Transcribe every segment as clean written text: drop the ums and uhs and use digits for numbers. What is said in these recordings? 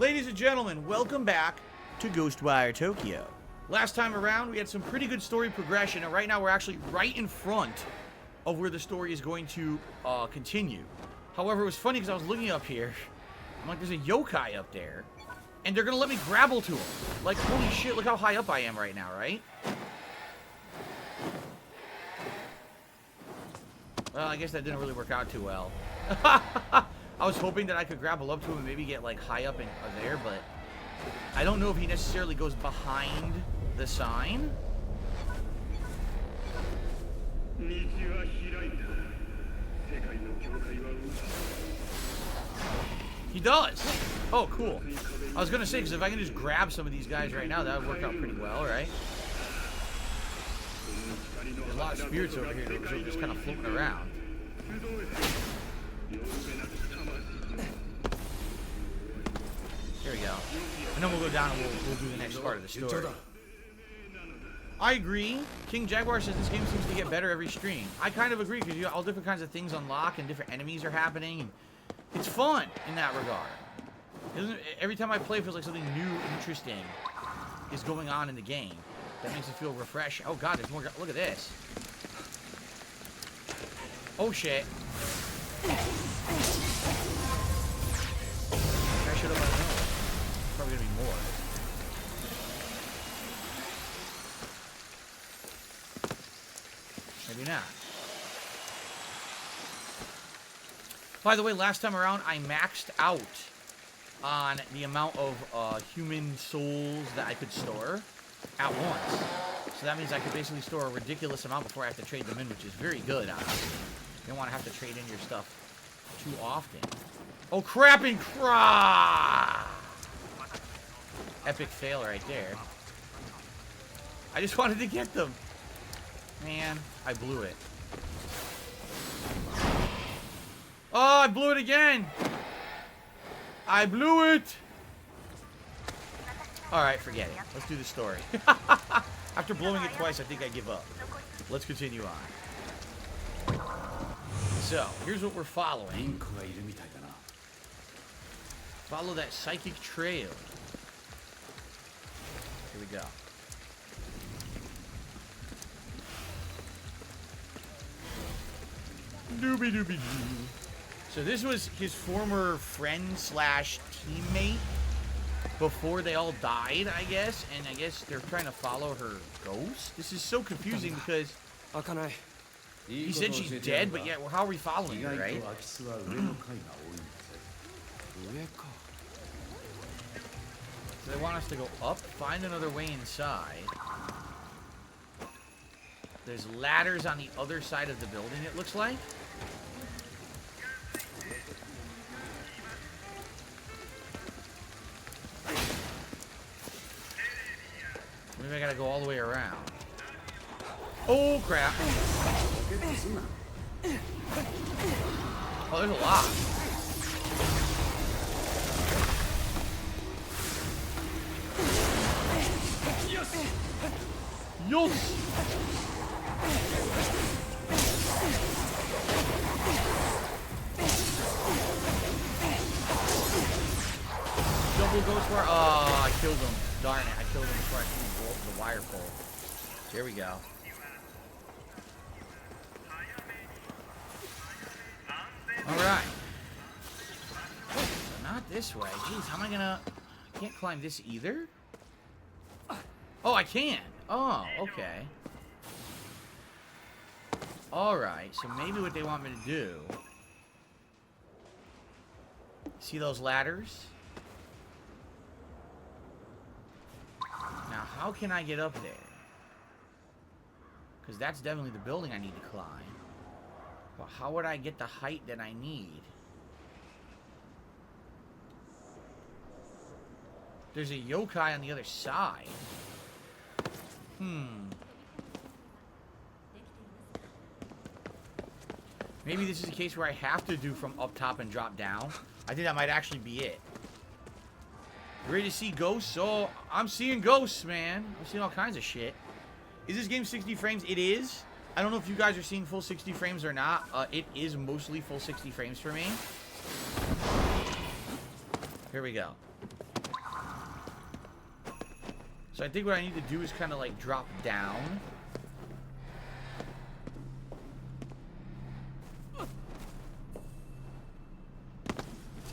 Ladies and gentlemen, welcome back to Ghostwire Tokyo. Last time around, we had some pretty good story progression, and right now we're actually right in front of where the story is going to continue. However, it was funny because I was looking up here. I'm like, there's a yokai up there, and they're going to let me grapple to him. Like, holy shit, look how high up I am right now, right? Well, I guess that didn't really work out too well. I was hoping that I could grapple up to him and maybe get, like, high up in there, but I don't know if he necessarily goes behind the sign. He does! Oh, cool. I was gonna say, because if I can just grab some of these guys right now, that would work out pretty well, right? There's a lot of spirits over here that are just kind of floating around. Here we go. And then we'll go down and we'll do the next part of the story. I agree. King Jaguar says this game seems to get better every stream. I kind of agree, because you got all different kinds of things unlock and different enemies are happening. And it's fun in that regard. Every time I play, it feels like something new and interesting is going on in the game. That makes it feel refreshing. Oh god, there's more. Look at this. Oh shit. I should have let know. Probably gonna be more. Maybe not. By the way, last time around, I maxed out on the amount of human souls that I could store at once. So that means I could basically store a ridiculous amount before I have to trade them in, which is very good, honestly. You don't want to have to trade in your stuff too often. Oh, crap and crap! Epic fail right there. I just wanted to get them. Man, I blew it. Oh, I blew it again! I blew it! Alright, forget it. Let's do the story. After blowing it twice, I think I give up. Let's continue on. So, here's what we're following. Follow that psychic trail. Here we go. Doobie doobie doo. So this was his former friend slash teammate before they all died, I guess. And I guess they're trying to follow her ghost. This is so confusing because he said she's dead, but yet, well, how are we following her, right? So they want us to go up, find another way inside. There's ladders on the other side of the building, it looks like. Maybe I gotta go all the way around. Oh, crap. Oh, there's a lot. Yes! Double Ghostwire. Oh, I killed him. Darn it. I killed him before I threw the wire pole. Here we go. Alright. So not this way. Jeez, how am I gonna... I can't climb this either? Oh, I can. Oh, okay. Alright, so maybe what they want me to do... See those ladders? Now, how can I get up there? Because that's definitely the building I need to climb. But how would I get the height that I need? There's a yokai on the other side. Maybe this is a case where I have to do from up top and drop down. I think that might actually be it. You ready to see ghosts? Oh, I'm seeing ghosts, man. I'm seeing all kinds of shit. Is this game 60 frames? It is. I don't know if you guys are seeing full 60 frames or not. It is mostly full 60 frames for me. Here we go. So I think what I need to do is kind of like drop down.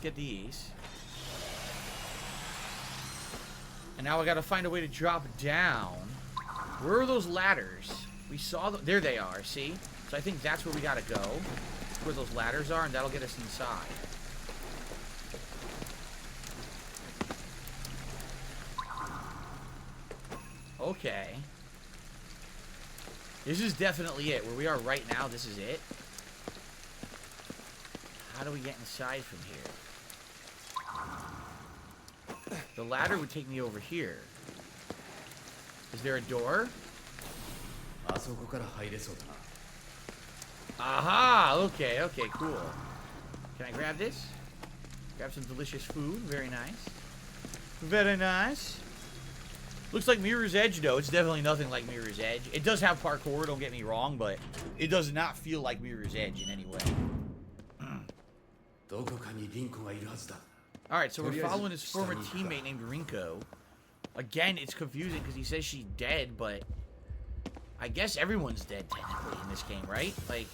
Let's get these. And now I gotta find a way to drop down. Where are those ladders? We saw them. There they are, see? So I think that's where we gotta go. Where those ladders are, and that'll get us inside. Okay. This is definitely it. Where we are right now, this is it. How do we get inside from here? The ladder would take me over here. Is there a door? Aha! Okay, okay, cool. Can I grab this? Grab some delicious food. Very nice. Very nice. Looks like Mirror's Edge, though. It's definitely nothing like Mirror's Edge. It does have parkour, don't get me wrong, but it does not feel like Mirror's Edge in any way. Alright, so we're following his former teammate named Rinko. Again, it's confusing because he says she's dead, but I guess everyone's dead technically in this game, right? Like,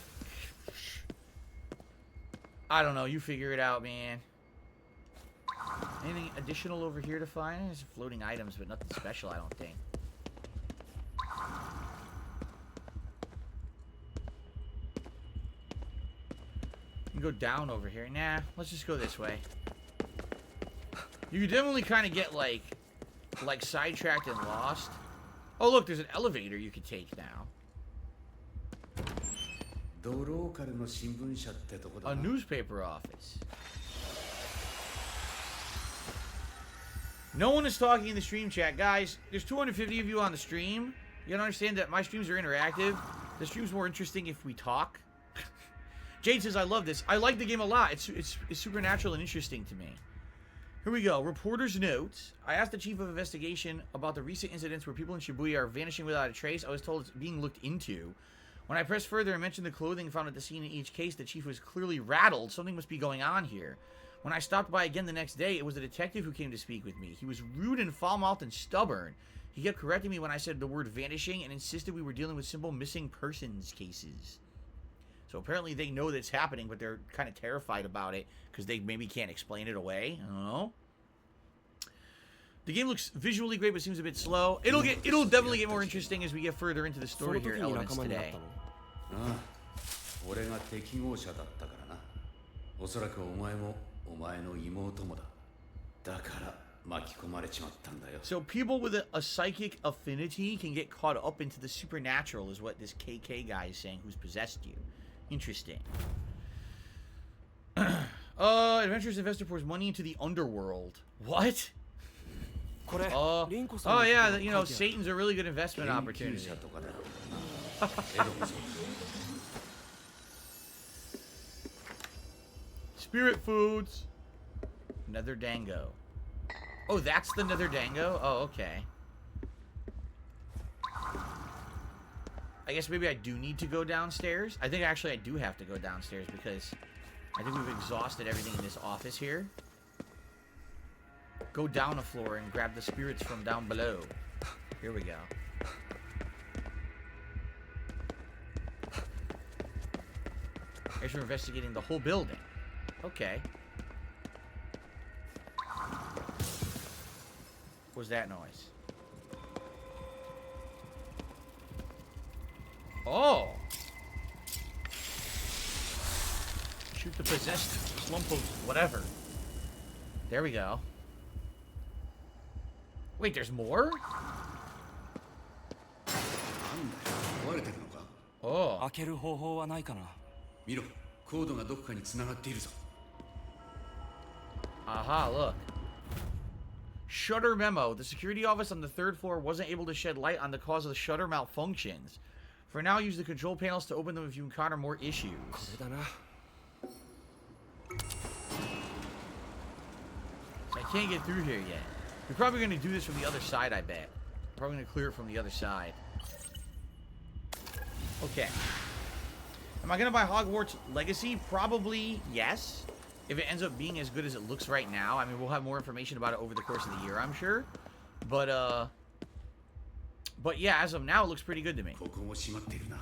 I don't know. You figure it out, man. Anything additional over here to find? There's floating items, but nothing special, I don't think. You can go down over here. Nah, let's just go this way. You can definitely kind of get, like sidetracked and lost. Oh, look, there's an elevator you could take now. A newspaper office. No one is talking in the stream chat. Guys, there's 250 of you on the stream. You gotta understand that my streams are interactive. The stream's more interesting if we talk. Jade says, I love this. I like the game a lot. It's supernatural and interesting to me. Here we go. Reporter's notes. I asked the chief of investigation about the recent incidents where people in Shibuya are vanishing without a trace. I was told it's being looked into. When I pressed further and mentioned the clothing found at the scene in each case, the chief was clearly rattled. Something must be going on here. When I stopped by again the next day, it was a detective who came to speak with me. He was rude and foul-mouthed and stubborn. He kept correcting me when I said the word vanishing and insisted we were dealing with simple missing persons cases. So apparently they know that it's happening, but they're kind of terrified about it because they maybe can't explain it away. I don't know. The game looks visually great, but seems a bit slow. It'll definitely get more interesting as we get further into the story here elements today. So people with a psychic affinity can get caught up into the supernatural, is what this KK guy is saying, who's possessed you. Interesting. Adventurous investor pours money into the underworld. What? Oh yeah, you know, Satan's a really good investment opportunity. Spirit foods. Nether Dango. Oh, that's the Nether Dango? Oh, okay. I guess maybe I do need to go downstairs. I think actually I do have to go downstairs because I think we've exhausted everything in this office here. Go down a floor and grab the spirits from down below. Here we go. I guess we're investigating the whole building. Okay. What was that noise? Oh! Shoot the possessed clump of whatever. There we go. Wait, there's more? Oh. Aha, look. Shutter memo. The security office on the 3rd floor wasn't able to shed light on the cause of the shutter malfunctions. For now, use the control panels to open them if you encounter more issues. I can't get through here yet. We're probably going to do this from the other side, I bet. Probably going to clear it from the other side. Okay. Am I going to buy Hogwarts Legacy? Probably yes. If it ends up being as good as it looks right now. I mean, we'll have more information about it over the course of the year, I'm sure. But, But yeah, as of now, it looks pretty good to me. ここも閉まっているな。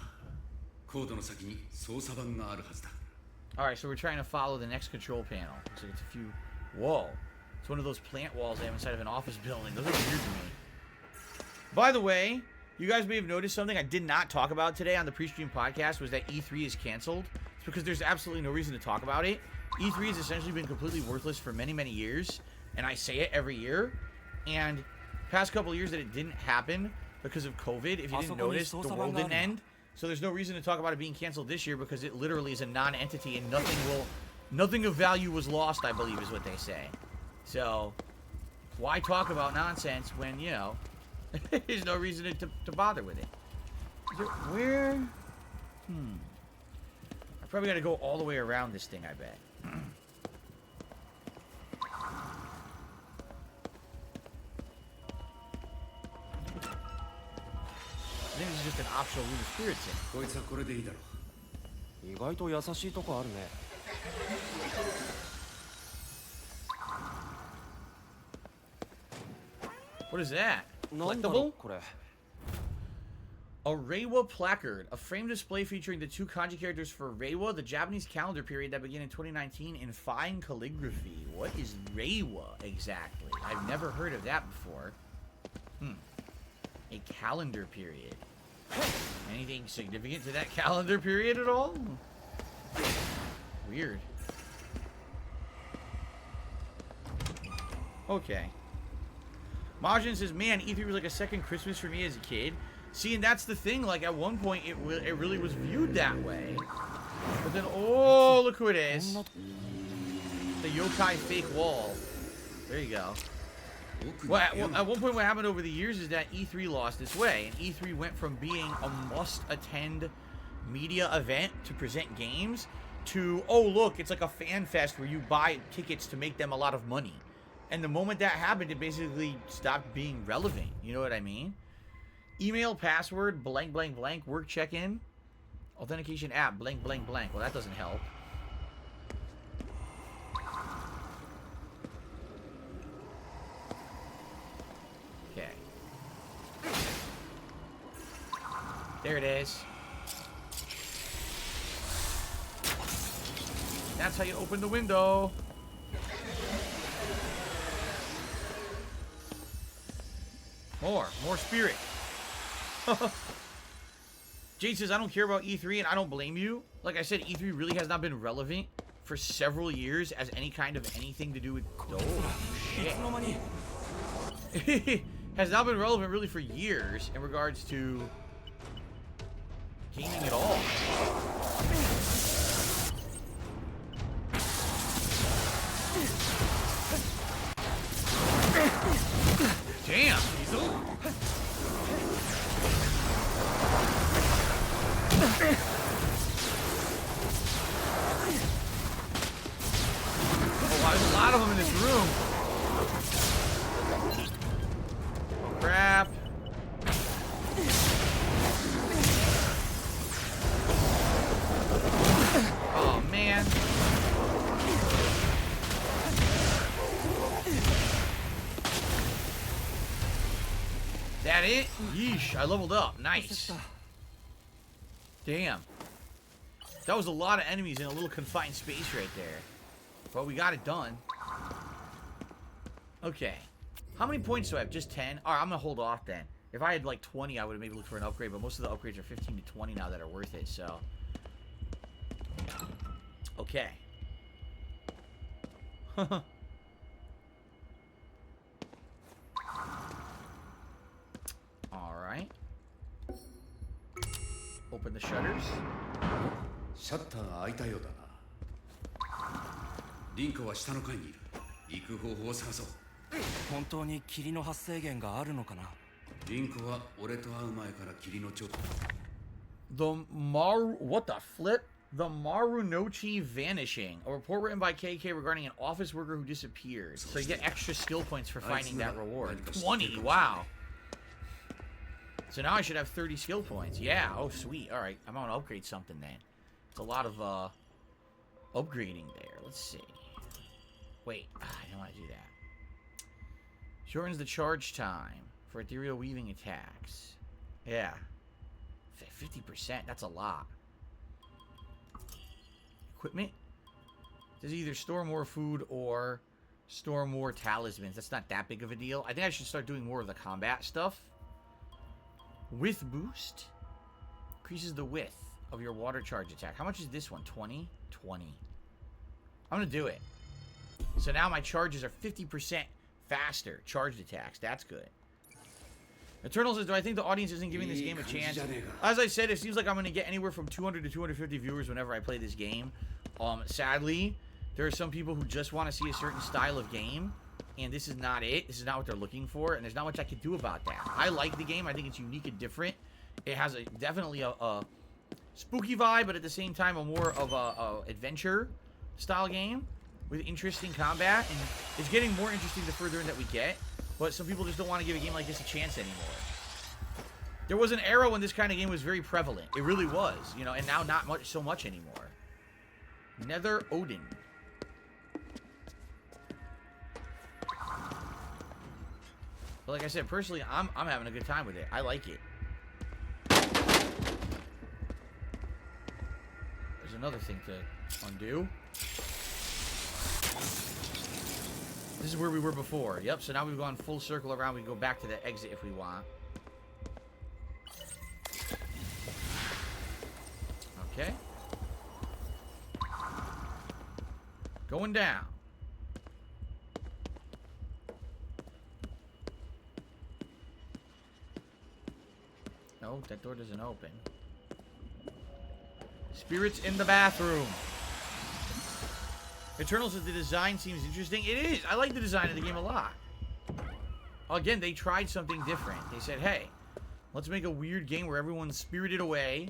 コードの先に操作盤があるはずだ。Alright, so we're trying to follow the next control panel. Looks like it's a few... Whoa. It's one of those plant walls they have inside of an office building. Those are weird to me. By the way, you guys may have noticed something I did not talk about today on the pre-stream podcast was that E3 is canceled. It's because there's absolutely no reason to talk about it. E3 has essentially been completely worthless for many, many years. And I say it every year. And past couple of years that it didn't happen because of COVID, if you didn't notice, the world didn't end. So there's no reason to talk about it being canceled this year because it literally is a non-entity and nothing of value was lost, I believe is what they say. So, why talk about nonsense when, you know, there's no reason to bother with it. Where? I probably got to go all the way around this thing, I bet. I think this is just an optional Lunar Spirit thing. こいつはこれでいいだろう。意外と優しいとこあるね。What is that? なんだろ Collectible? うこれ。A Reiwa placard, a framed display featuring the two kanji characters for Reiwa, the Japanese calendar period that began in 2019 in fine calligraphy. What is Reiwa exactly? I've never heard of that before. A calendar period. Anything significant to that calendar period at all? Weird. Okay. Majin says, man, E3 was like a second Christmas for me as a kid. See, and that's the thing. Like, at one point, it really was viewed that way. But then, oh, look who it is. The yokai fake wall. There you go. Well, at one point, what happened over the years is that E3 lost its way. And E3 went from being a must-attend media event to present games to, oh, look, it's like a fan fest where you buy tickets to make them a lot of money. And the moment that happened, it basically stopped being relevant. You know what I mean? Email, password, blank, blank, blank, work check-in. Authentication app, blank, blank, blank. Well, that doesn't help. Okay. There it is. That's how you open the window. More spirit. Jade says, I don't care about E3, and I don't blame you. Like I said, E3 really has not been relevant for several years as any kind of anything to do with... Oh, shit. Has not been relevant really for years in regards to gaming at all. Damn! Oh, wow, there's a lot of them in this room. Oh, crap. Oh, man. That it? Yeesh, I leveled up. Nice. Damn. That was a lot of enemies in a little confined space right there. But we got it done. Okay. How many points do I have? Just 10? Alright, I'm gonna hold off then. If I had like 20, I would have maybe looked for an upgrade, but most of the upgrades are 15 to 20 now that are worth it, so. Okay. Alright. Open the shutters. シャッターが開いたようだな。リンコは下の階にいる。行く方法を探そう。本当に霧の発生源があるのかな。リンコは俺と会う前から霧の頂点。What the flip? The Marunochi Vanishing. A report written by KK regarding an office worker who disappeared. So you get extra skill points for finding that reward. 20, wow. So now I should have 30 skill points. Yeah, oh sweet. Alright, I'm gonna upgrade something then. It's a lot of upgrading there. Let's see. Wait, I don't want to do that. Shortens the charge time for ethereal weaving attacks. Yeah. 50%. That's a lot. Equipment. Does either store more food or store more talismans. That's not that big of a deal. I think I should start doing more of the combat stuff. Width boost. Increases the width of your water charge attack. How much is this one? 20? 20. I'm going to do it. So now my charges are 50% faster. Charged attacks. That's good. Eternal says, do I think the audience isn't giving this game a chance? As I said, it seems like I'm going to get anywhere from 200 to 250 viewers whenever I play this game. Sadly, there are some people who just want to see a certain style of game, and this is not it. This is not what they're looking for, and there's not much I can do about that. I like the game. I think it's unique and different. It has definitely a spooky vibe, but at the same time, a more of a adventure style game with interesting combat, and it's getting more interesting the further in that we get. But some people just don't want to give a game like this a chance anymore. There was an era when this kind of game was very prevalent. It really was, you know, and now not much, so much anymore. Nether Odin. But like I said, personally, I'm having a good time with it. I like it. There's another thing to undo. This is where we were before. Yep, so now we've gone full circle around. We can go back to the exit if we want. Okay. Going down. No, that door doesn't open. Spirits in the bathroom. Eternal says the design seems interesting. It is. I like the design of the game a lot. Again, they tried something different. They said, hey, let's make a weird game where everyone's spirited away.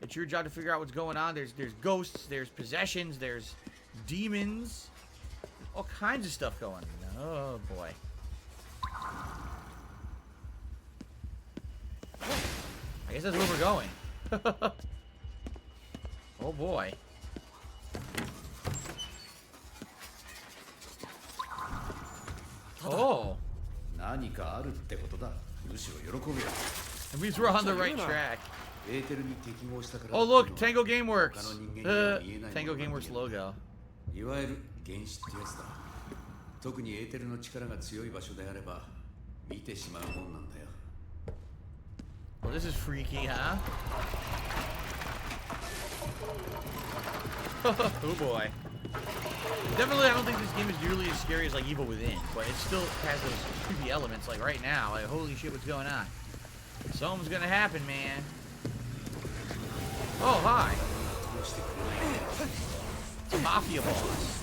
It's your job to figure out what's going on. There's ghosts, there's possessions, there's demons. All kinds of stuff going on. Oh, boy. I guess that's where we're going. Oh, boy. Oh. That means we're on the right track. Oh, look, Tango Gameworks. Tango Gameworks logo. Well, this is freaky, huh? Oh boy. Definitely, I don't think this game is nearly as scary as like Evil Within, but it still has those creepy elements. Like right now, like holy shit, what's going on? Something's gonna happen, man. Oh hi. It's a mafia boss.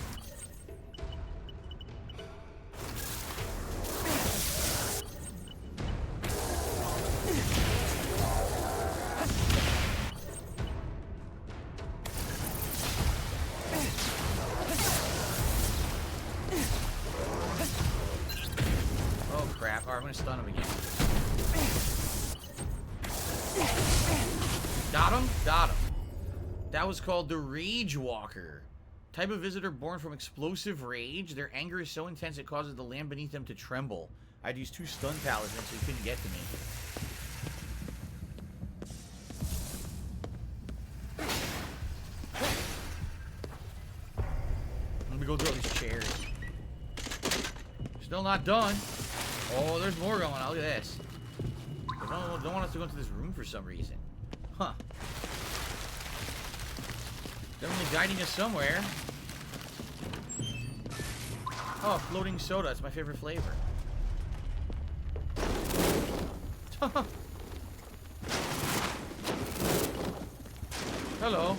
I'm gonna stun him again. Got him? Got him. That was called the Rage Walker. Type of visitor born from explosive rage. Their anger is so intense it causes the land beneath them to tremble. I'd use 2 stun talismans so he couldn't get to me. Let me go through all these chairs. Still not done. Oh, there's more going on. Look at this. They don't want us to go into this room for some reason. Huh. Definitely guiding us somewhere. Oh, floating soda. It's my favorite flavor. Hello.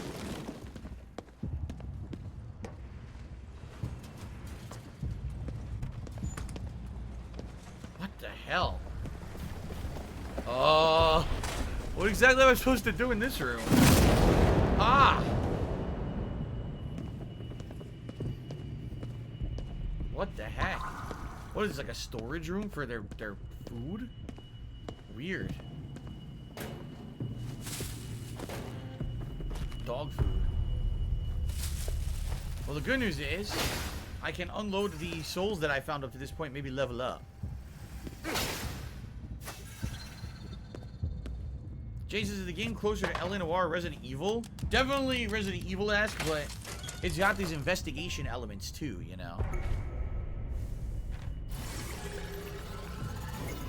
Hell. Oh. What exactly am I supposed to do in this room? Ah. What the heck? What is this, like a storage room for their food? Weird. Dog food. Well, the good news is I can unload the souls that I found up to this point, maybe level up. Jason, is the game closer to LA Noire or Resident Evil? Definitely Resident Evil-esque, but it's got these investigation elements too, you know.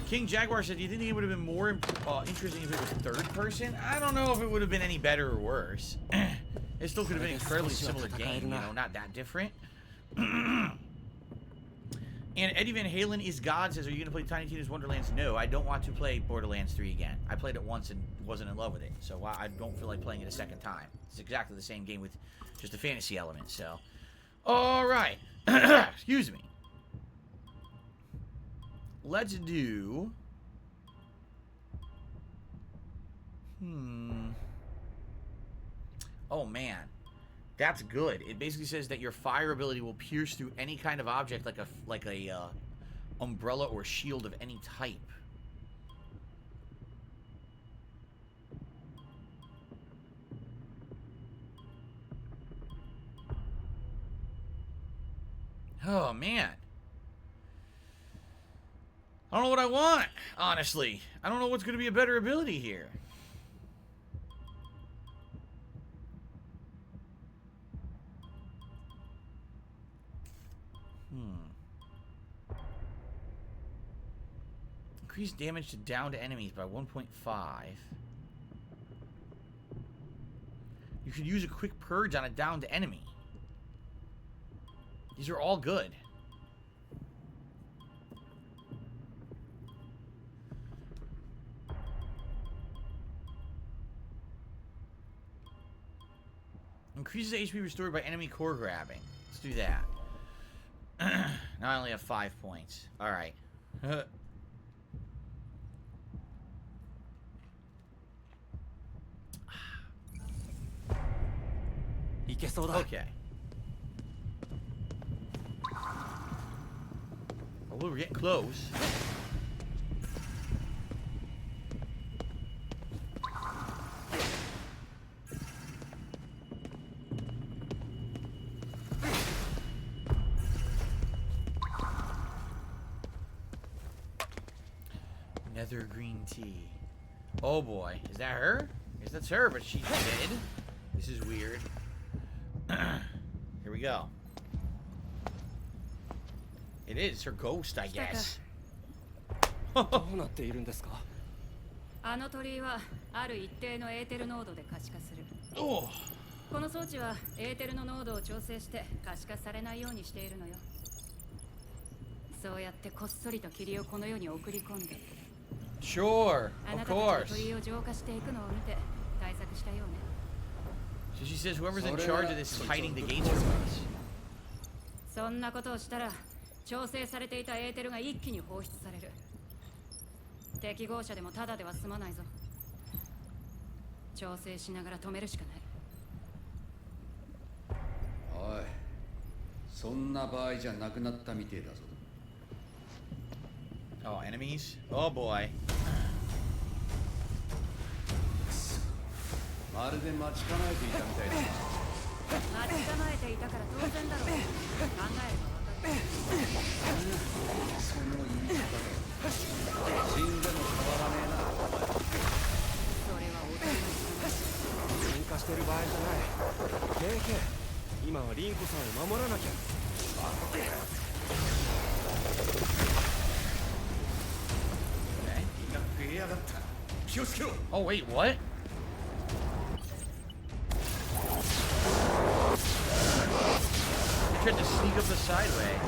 King Jaguar said, do you think it would have been more interesting if it was third person? I don't know if it would have been any better or worse. It still could have been an incredibly similar game, you know, not that different. And Eddie Van Halen is God says, are you going to play Tiny Tina's Wonderlands? No, I don't want to play Borderlands 3 again. I played it once and wasn't in love with it, so I don't feel like playing it a second time. It's exactly the same game with just a fantasy element, so. Alright. Excuse me. Let's do... Oh, man. That's good. It basically says that your fire ability will pierce through any kind of object like a umbrella or shield of any type. Oh, man. I don't know what I want, honestly. I don't know what's going to be a better ability here. Increase damage to downed enemies by 1.5. You could use a quick purge on a downed enemy. These are all good. Increases HP restored by enemy core grabbing. Let's do that. Now I only have 5 points. Alright. Okay. Oh, we're getting close. Nether green tea. Oh boy, is that her? I guess that's her, but she's dead. This is weird. Here we go. It is her ghost, I guess. どうなっているんですか?あの鳥居はある一定のエーテル濃度で可視化する。Oh. この装置はエーテルの濃度を調整して可視化されないようにしているのよ。そうやってこっそりと霧をこの世に送り込んで。Sure, あな of たたち course. が鳥居を浄化していくのを見て対策したようね。So she says whoever's in charge of this is hiding the gates from us. そんなことをしたら調整されていたエーテルが一気に放出される。適合者でもただでは済まないぞ。調整しながら止めるしかない。おい、そんな場合じゃなくなったみてえだぞ。Oh, enemies? Oh boy. まるで待ち構えていたみたいだな。待ち構えていたから当然だろう。考えればわかる。その言い方で死んでも変わらねえな。それはお互い喧嘩してる場合じゃない。ケイケイ、今はリンコさんを守らなきゃ。食いやがった。気をつけろ。 Oh wait, what? He tried to sneak up the sideway.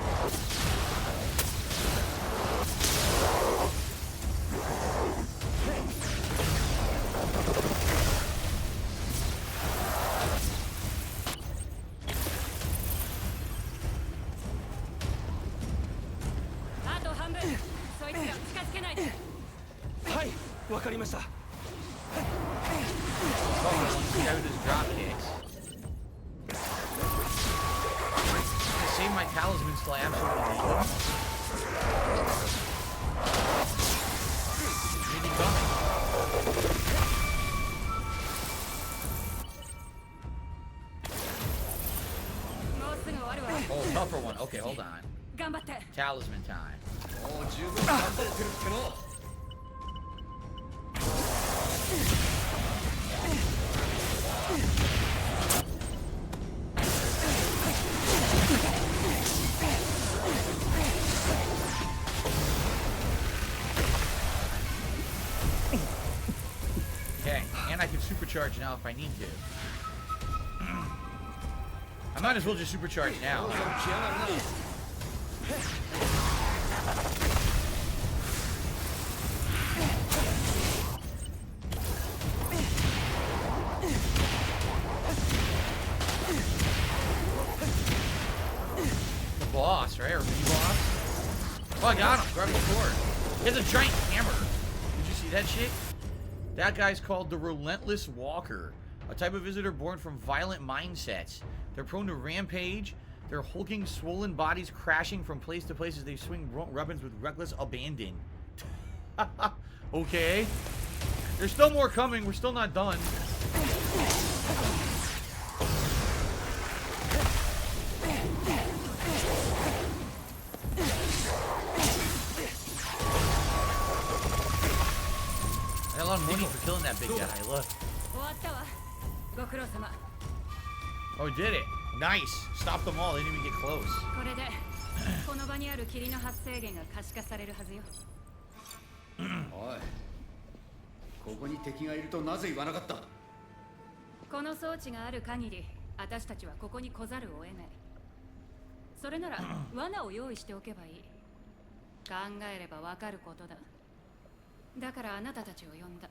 Hi, わかりました。Oh, this guy with his drop kicks. I saved my talismans till I absolutely need them. Really coming. Oh, tougher one. Okay, hold on. Talisman time. もう十分頑張ってるっての。I can supercharge now if I need to. I might as well just supercharge now. The boss, right? Or mini-boss? Oh, I got him. Grab the sword. He has a giant hammer. Did you see that shit? That guy's called the Relentless Walker, a type of visitor born from violent mindsets. They're prone to rampage, their hulking, swollen bodies crashing from place to place as they swing weapons with reckless abandon. Okay. There's still more coming. We're still not done. I got a lot of money for killing that big guy. Look. Oh, we did it. Nice. Stop them all. They didn't even get close. これでこの場にある霧の発生源が可視化されるはずよ。おい、ここに敵がいるとなぜ言わなかった？この装置がある限り、私たちはここに来ざるを得ない。それなら罠を用意しておけばいい。考えればわかることだ。だからあなたたちを呼んだ。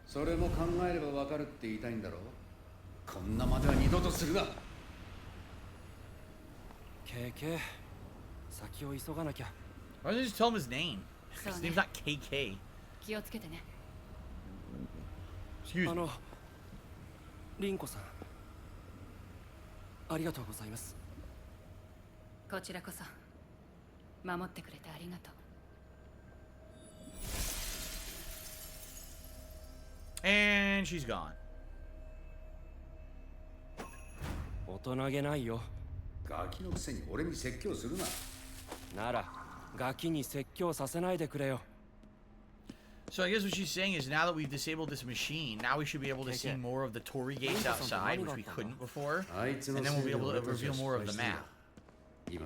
それも考えればわかるって言いたいんだろう？こんなまでは二度とするな。KK、先を急がなきゃ。 Why don't they just tell him his name? His name's not KK. 気をつけてね。Excuse me. リンコさん、ありがとうございます。こちらこそ守ってくれてありがとう。 And she's gone. 大人げないよ。ガキのくせに俺に説教するな。ならガキに説教させないでくれよ。 So I guess what she's saying is now that we've disabled this machine, now we should be able to see more of the Torii gates outside, which we couldn't before. And then we'll be able to reveal more of the map. I think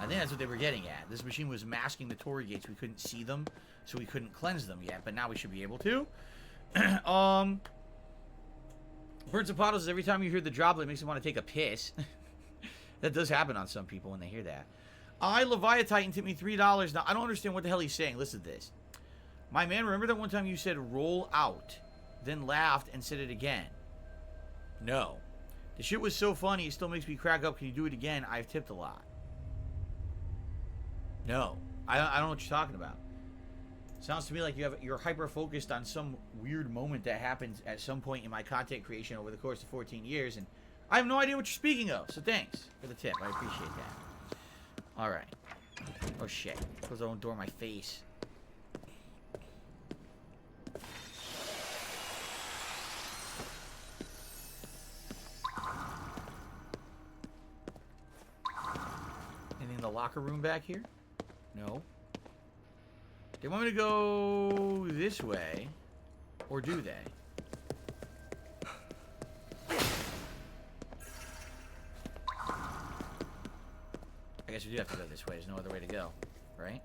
that's what they were getting at. This machine was masking the Torii gates. We couldn't see them, so we couldn't cleanse them yet. But now we should be able to. Birds and Pottles, every time you hear the droplet, it makes you want to take a piss. That does happen on some people when they hear that. Leviathan tipped me $3. Now, I don't understand what the hell he's saying. Listen to this. My man, remember that one time you said roll out, then laughed and said it again? No. The shit was so funny, it still makes me crack up. Can you do it again? I've tipped a lot. No. I don't know what you're talking about. Sounds to me like you're hyper-focused on some weird moment that happens at some point in my content creation over the course of 14 years, and I have no idea what you're speaking of. So thanks for the tip. I appreciate that. Alright. Oh shit. Close the own door in my face. Anything in the locker room back here? No. They want me to go this way. Or do they? I guess we do have to go this way. There's no other way to go, right?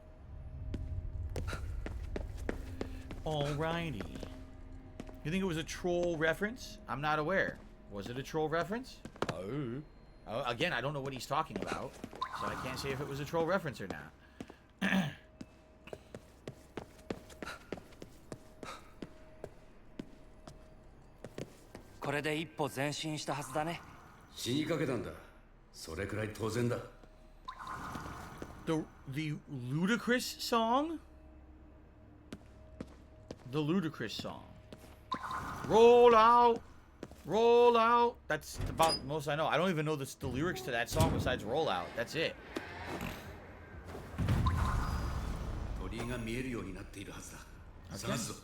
Alrighty. You think it was a troll reference? I'm not aware. Was it a troll reference? Oh. Again, I don't know what he's talking about, so I can't say if it was a troll reference or not. これで一歩前進したはずだね。死にかけたんだ。それくらい当然だ。The ludicrous song? The ludicrous song. Roll out. Roll out. That's about the most I know. I don't even know the lyrics to that song besides roll out. That's it. 鳥居が見えるようになっているはずだ。探すぞ。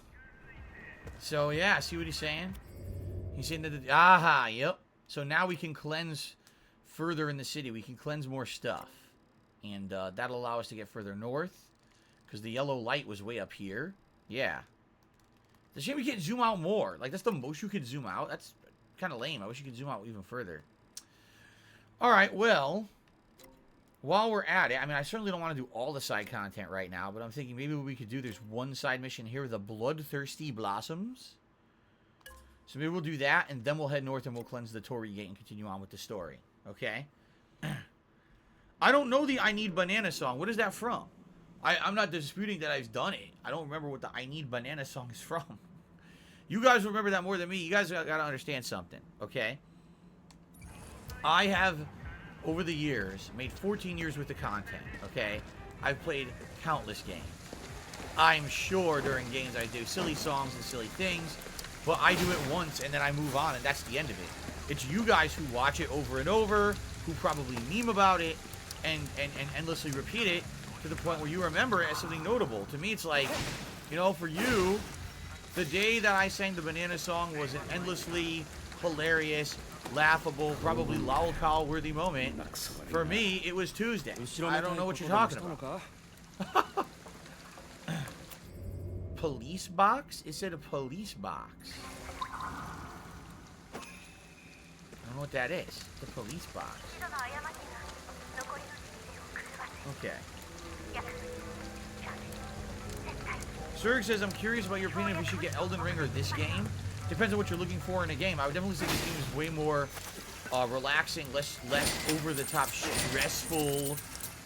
So yeah, see what he's saying? He's saying that aha, yep. So now we can cleanse further in the city. We can cleanse more stuff. And that'll allow us to get further north. Because the yellow light was way up here. Yeah. It's a shame we can't zoom out more. Like, that's the most you could zoom out. That's kind of lame. I wish you could zoom out even further. Alright, well. while we're at it, I mean, I certainly don't want to do all the side content right now, but I'm thinking maybe what we could do, there's one side mission here, the Bloodthirsty Blossoms. So maybe we'll do that, and then we'll head north and we'll cleanse the Torii Gate and continue on with the story. Okay? I don't know the I Need Banana song. What is that from? I'm not disputing that I've done it. I don't remember what the I Need Banana song is from. You guys remember that more than me. You guys got to understand something, okay? I have, over the years, made 14 years worth of content, okay? I've played countless games. I'm sure during games I do silly songs and silly things, but I do it once and then I move on and that's the end of it. It's you guys who watch it over and over, who probably meme about it and endlessly repeat it to the point where you remember it as something notable. To me, it's like, you know, for you, the day that I sang the Banana song was an endlessly hilarious, laughable, probably lolcow-worthy moment. For me, it was Tuesday. I don't know what you're talking about. Police box? It said a police box. I don't know what that is. The police box. Okay. Serg says, I'm curious about your opinion if we should get Elden Ring or this game. Depends on what you're looking for in a game. I would definitely say this game is way more relaxing, less over-the-top, stressful,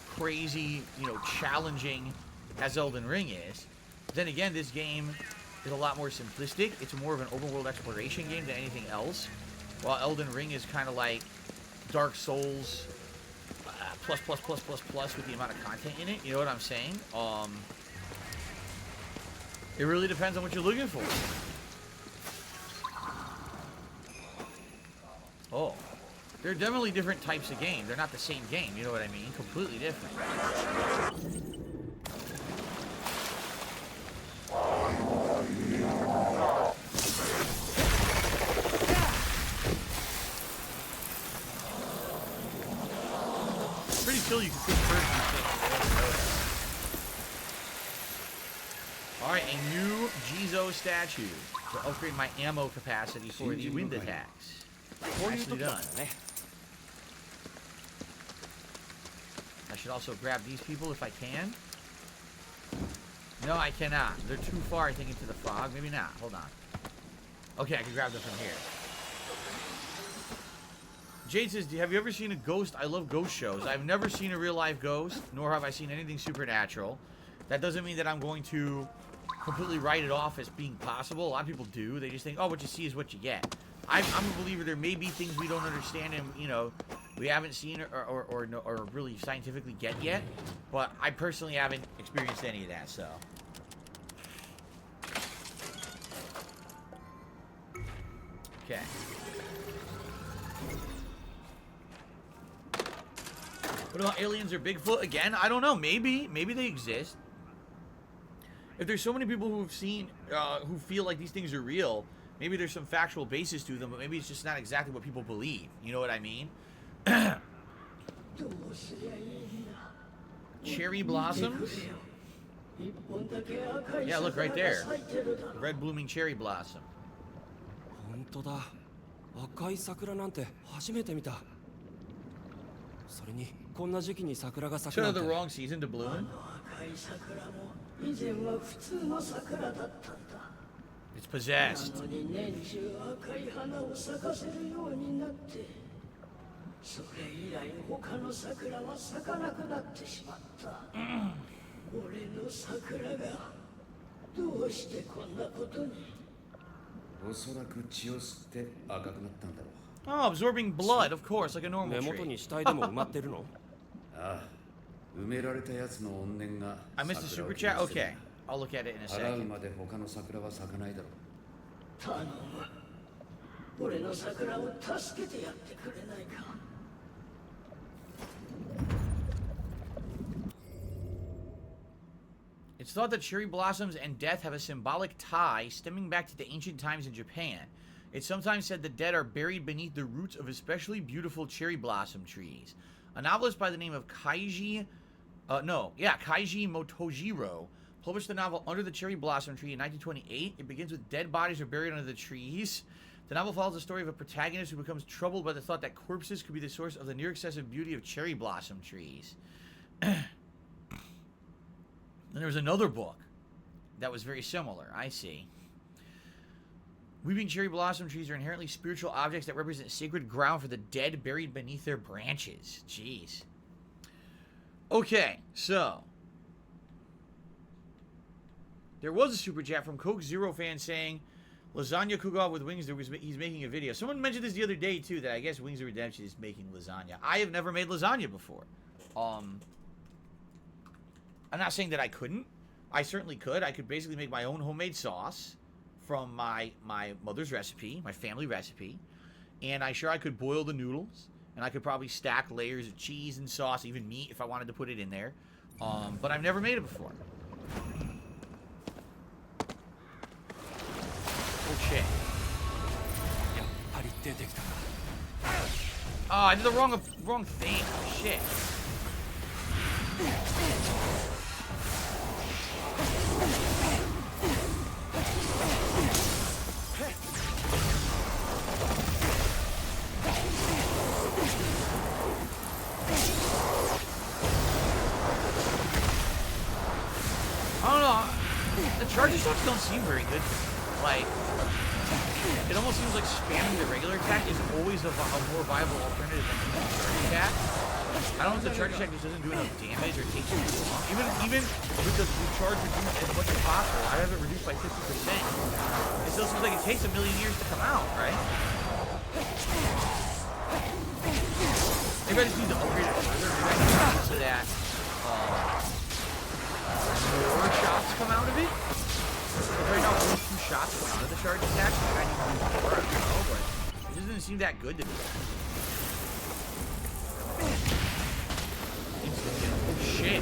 crazy, you know, challenging as Elden Ring is. Then again, this game is a lot more simplistic. It's more of an open-world exploration game than anything else. While Elden Ring is kind of like Dark Souls plus with the amount of content in it. You know what I'm saying? It really depends on what you're looking for. Oh. They're definitely different types of game. They're not the same game, you know what I mean? Completely different. Pretty cool you can see birds these things. Alright, a new Jizo statue to upgrade my ammo capacity for the wind attacks. Nicely done. I should also grab these people if I can. No, I cannot. They're too far, I think, into the fog. Maybe not. Hold on. Okay, I can grab them from here. Jade says, have you ever seen a ghost? I love ghost shows. I've never seen a real-life ghost, nor have I seen anything supernatural. That doesn't mean that I'm going to completely write it off as being possible. A lot of people do. They just think, oh, what you see is what you get. I'm a believer there may be things we don't understand and, you know, we haven't seen or really scientifically get yet. But I personally haven't experienced any of that, so. Okay. What about aliens or Bigfoot? Again, I don't know. Maybe they exist. If there's so many people who've seen, who feel like these things are real, maybe there's some factual basis to them, but maybe it's just not exactly what people believe. You know what I mean? Cherry blossoms? Yeah, look right there. Red blooming cherry blossom. 本当だ。赤い桜なんて初めて見た。それにこんな時期に桜が咲くなんて。Should have the wrong season to bloom. It's possessed. Oh, absorbing blood, of course, like a normal tree. I missed the super chat? Okay. I'll look at it in a second. It's thought that cherry blossoms and death have a symbolic tie stemming back to the ancient times in Japan. It's sometimes said the dead are buried beneath the roots of especially beautiful cherry blossom trees. A novelist by the name of Kaiji Motojiro published the novel Under the Cherry Blossom Tree in 1928. It begins with dead bodies are buried under the trees. The novel follows the story of a protagonist who becomes troubled by the thought that corpses could be the source of the near excessive beauty of cherry blossom trees. Then there was another book that was very similar. I see. Weeping cherry blossom trees are inherently spiritual objects that represent sacred ground for the dead buried beneath their branches. Jeez. Okay, so there was a super chat from Coke Zero fan saying, lasagna cook-off with wings. He's making a video. Someone mentioned this the other day too, that I guess Wings of Redemption is making lasagna. I have never made lasagna before. I'm not saying that I couldn't. I certainly could. I could basically make my own homemade sauce from my mother's recipe, my family recipe, and I could boil the noodles, and I could probably stack layers of cheese and sauce, even meat if I wanted to put it in there. But I've never made it before. Oh shit. Oh, I did the wrong thing. Shit. I don't know. The charger shots don't seem very good. Like, it almost seems like spamming the regular attack is always a more viable alternative than the charge attack. I don't know if the charge attack just doesn't do enough damage or takes too long. Even with the charge reduced as much as possible, I have it reduced by 50%. It still seems like it takes a million years to come out, right? Maybe I just need to upgrade it further. Maybe I need to get so that more shots come out of it. Because right now, only 2 shots come out of the charge attack. So I need to do more. I don't know, but it just doesn't seem that good to me. Oh shit.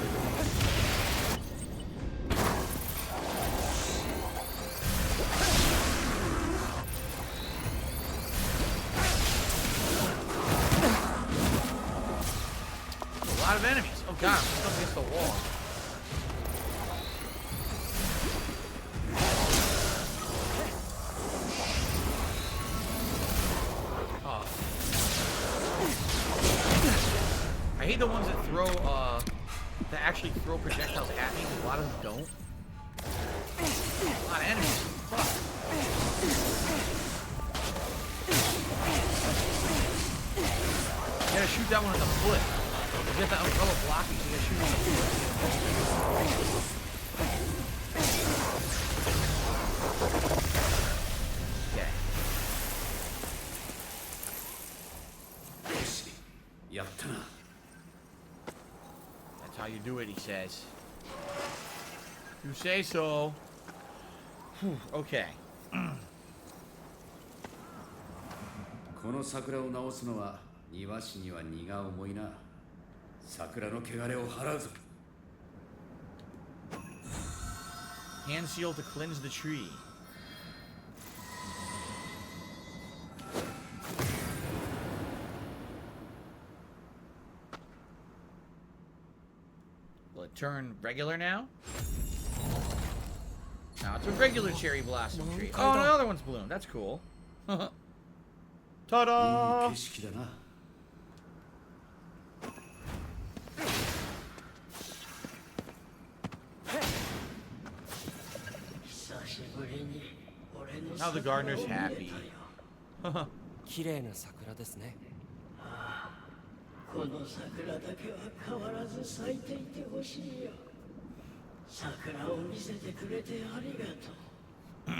A lot of enemies. Oh god, I'm stuck against the wall. I hate the ones that throw, that actually throw projectiles at me, because a lot of them don't. A lot of enemies. Fuck. You gotta shoot that one in the foot. You get that umbrella blocking, so you gotta shoot it in the foot. Okay. That's how you do it, he says. You say so. Whew, okay. この桜を直すのは庭師には荷が重いな。桜の汚れを払うぞ。 Hand seal to cleanse the tree. Will it turn regular now? Now it's a regular cherry blossom tree. Oh, the other one's bloomed. That's cool. Ta-da! いい景色だな。 Now the gardener's happy. 綺麗な桜ですね。この桜だけは変わらず咲いていてほしいよ。桜を見せてくれてありがとう。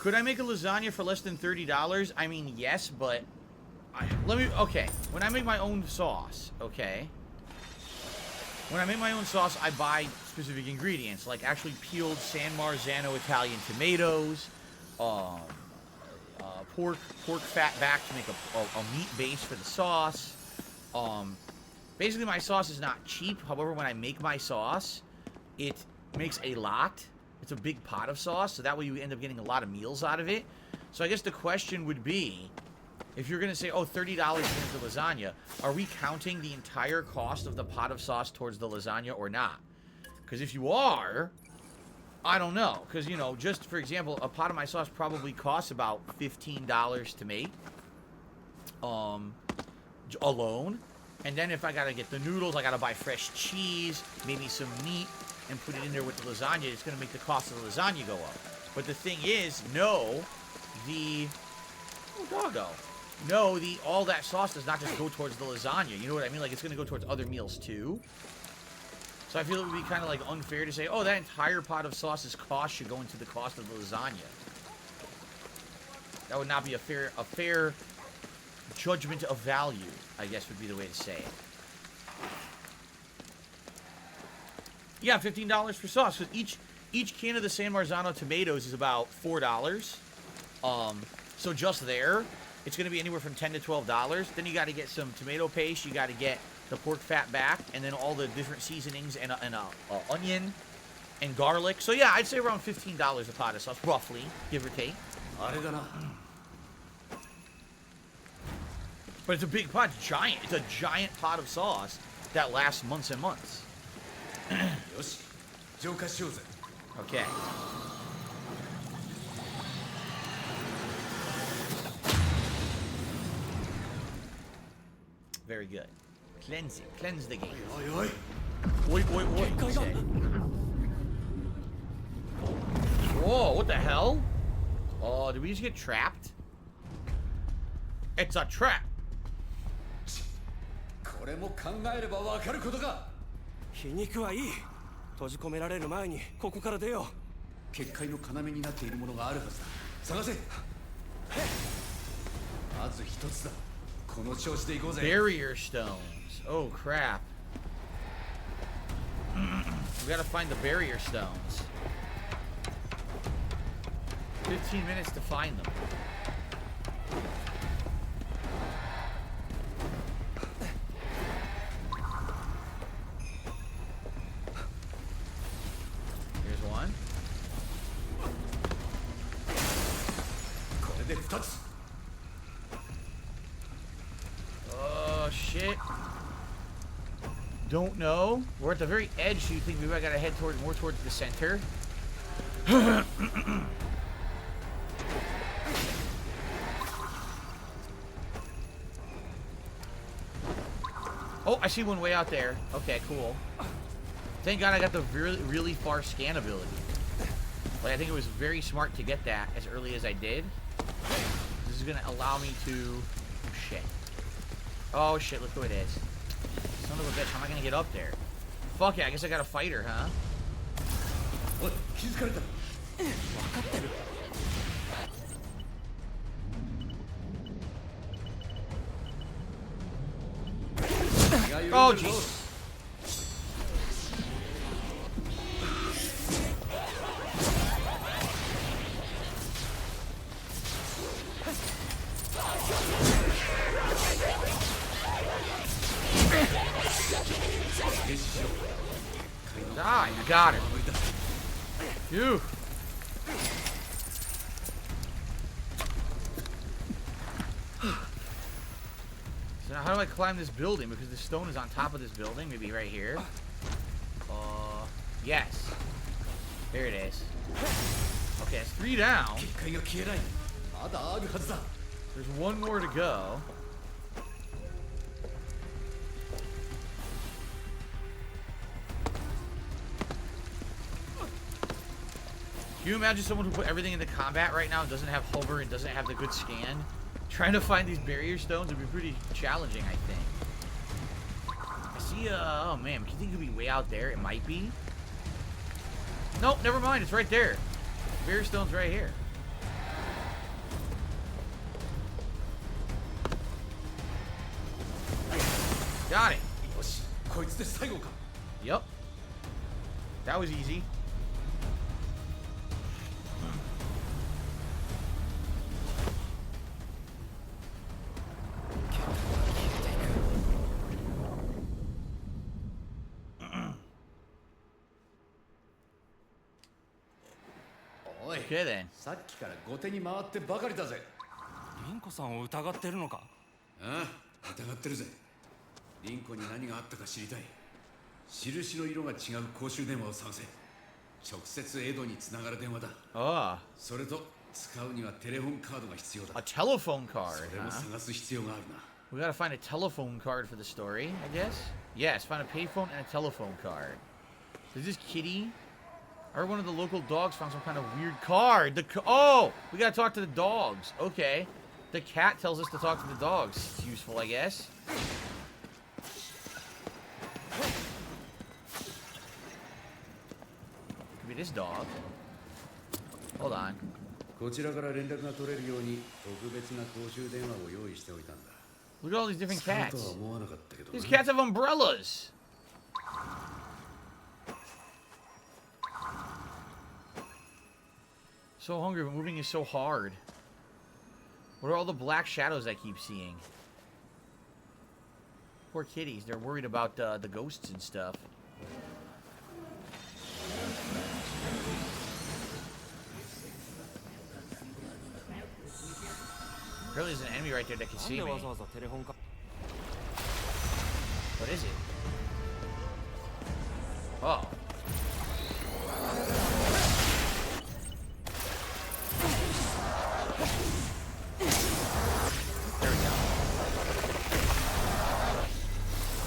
Could I make a lasagna for less than $30? I mean, yes, but okay. When I make my own sauce, okay. When I make my own sauce, I buy specific ingredients, like actually peeled San Marzano Italian tomatoes, pork fat back to make a meat base for the sauce. Basically, my sauce is not cheap. However, when I make my sauce, it makes a lot. It's a big pot of sauce, so that way you end up getting a lot of meals out of it. So I guess the question would be, if you're going to say, oh, $30 for the lasagna, are we counting the entire cost of the pot of sauce towards the lasagna or not? Because if you are, I don't know, because, you know, just for example, a pot of my sauce probably costs about $15 to make, alone. And then if I gotta get the noodles, I gotta buy fresh cheese, maybe some meat, and put it in there with the lasagna. It's gonna make the cost of the lasagna go up. But the thing is, all that sauce does not just go towards the lasagna. You know what I mean? Like, it's gonna go towards other meals too. So I feel it would be kind of like unfair to say, oh, that entire pot of sauce's cost should go into the cost of the lasagna. That would not be a fair judgment of value, I guess would be the way to say it. Yeah, $15 for sauce. So each can of the San Marzano tomatoes is about $4. So just there, it's going to be anywhere from $10 to $12. Then you got to get some tomato paste. You got to get the pork fat back, and then all the different seasonings and onion and garlic. So yeah, I'd say around $15 a pot of sauce, roughly, give or take. But it's a big pot, it's giant. It's a giant pot of sauce that lasts months and months. Okay. Very good. Cleanse it. Cleanse the game. Oi, oi, oi. Say. Whoa, what the hell? Oh, did we just get trapped? It's a trap. これも考えればわかることか。皮肉はいい。閉じ込められる前にここから出よう。結界の要になっているものがあるはずだ。探せ。まず一つだ。この調子で行こうぜ。 Barrier stones. Oh crap. We gotta find the barrier stones. 15 minutes to find them. Here's one. これで2つ。 Oh shit. Don't know. We're at the very edge, so you think maybe I gotta head more towards the center? Oh, I see one way out there. Okay, cool. Thank God I got the really, really far scan ability. Like, I think it was very smart to get that as early as I did. This is gonna allow me to... Oh shit. Oh shit, look who it is. Son of a bitch, how am I gonna get up there? Fuck yeah, I guess I got a fighter, huh? What? She's got it. Oh Jesus. Ah, you got it. Phew. So now how do I climb this building? Because the stone is on top of this building. Maybe right here. Yes. There it is. Okay, it's 3 down. There's 1 more to go. Can you imagine someone who put everything into combat right now and doesn't have hover and doesn't have the good scan? Trying to find these barrier stones would be pretty challenging, I think. I see, oh man, do you think it could be way out there? It might be. Nope, never mind, it's right there. Barrier stone's right here. Got it. Yep. That was easy. Okay then. さっきから後手に回ってばかりだぜ。凛子さんを疑ってるのか？ああ、疑ってるぜ。凛子に何があったか知りたい。印の色が違う公衆電話を探せ。直接エドにつながる電話だ。 Oh, それと使うにはテレホンカードが必要だ。 a telephone card, それも huh? 探す必要があるな。 We gotta find a telephone card for the story, I guess. Yes, find a payphone and a telephone card. Is this Kitty? Or one of the local dogs found some kind of weird card. Oh, we gotta talk to the dogs. Okay. The cat tells us to talk to the dogs. It's useful, I guess. Could be this dog. Hold on. こちらから連絡が取れるように特別な公衆電話を用意しておいたんだ。 Look at all these different 使う cats. とは思わなかったけどな。 These cats have umbrellas. So hungry, but moving is so hard. What are all the black shadows I keep seeing? Poor kitties. They're worried about the ghosts and stuff. Apparently there's an enemy right there that can see me. わざわざテレホンか What is it? Oh. There we go.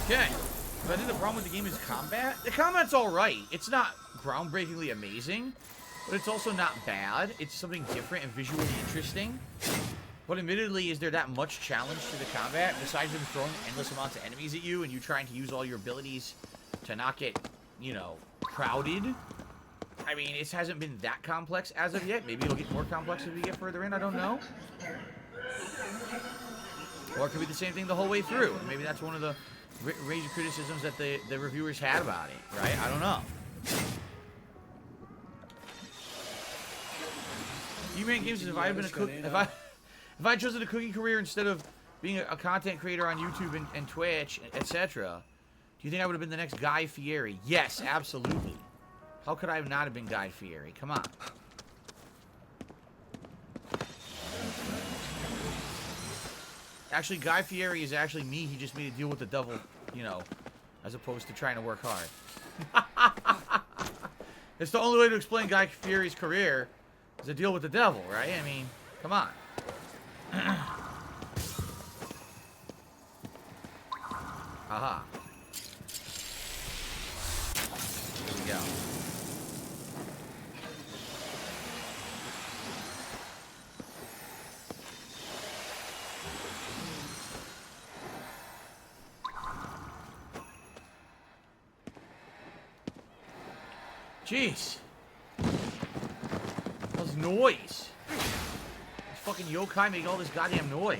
Okay. But I think the problem with the game is combat. The combat's alright. It's not groundbreakingly amazing, but it's also not bad. It's something different and visually interesting. But admittedly, is there that much challenge to the combat besides them throwing endless amounts of enemies at you and you trying to use all your abilities to not get, you know, crowded? I mean, it hasn't been that complex as of yet. Maybe it'll get more complex as we get further in. I don't know. Or it could be the same thing the whole way through. Maybe that's one of the major criticisms that the reviewers had about it, right? I don't know. E-Man Games says, if I had been a cook, if I chosen a cooking career instead of being a content creator on YouTube and Twitch, etc., do you think I would have been the next Guy Fieri? Yes, absolutely. How could I not have been Guy Fieri? Come on. Actually, Guy Fieri is actually me. He just made a deal with the devil, you know, as opposed to trying to work hard. It's the only way to explain Guy Fieri's career is a deal with the devil, right? I mean, come on. Aha. Here we go. Jeez. All this noise. This fucking yokai making all this goddamn noise.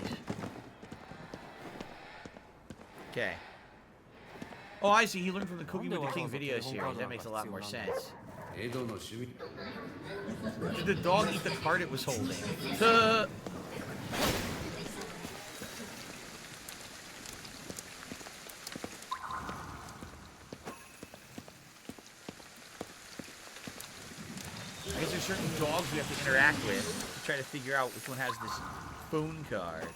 Okay. Oh, I see. He learned from the Cooking with the King video series. That makes a lot more sense. Did the dog eat the card it was holding? I guess there's certain dogs we have to interact with to try to figure out which one has this phone card.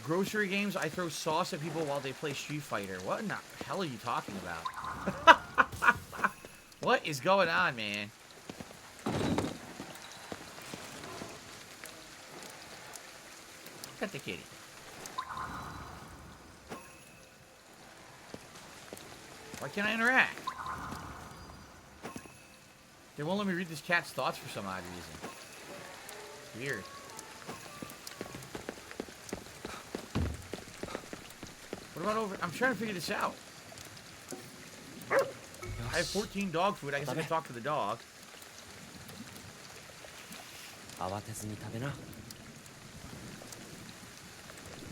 Grocery games, I throw sauce at people while they play Street Fighter. What in the hell are you talking about? What is going on, man? Cut the kitty. Why can't I interact? They won't let me read this cat's thoughts for some odd reason. Weird. What about over? I'm trying to figure this out. I have 14 dog food. I guess I can talk to the dog. 慌てずに食べな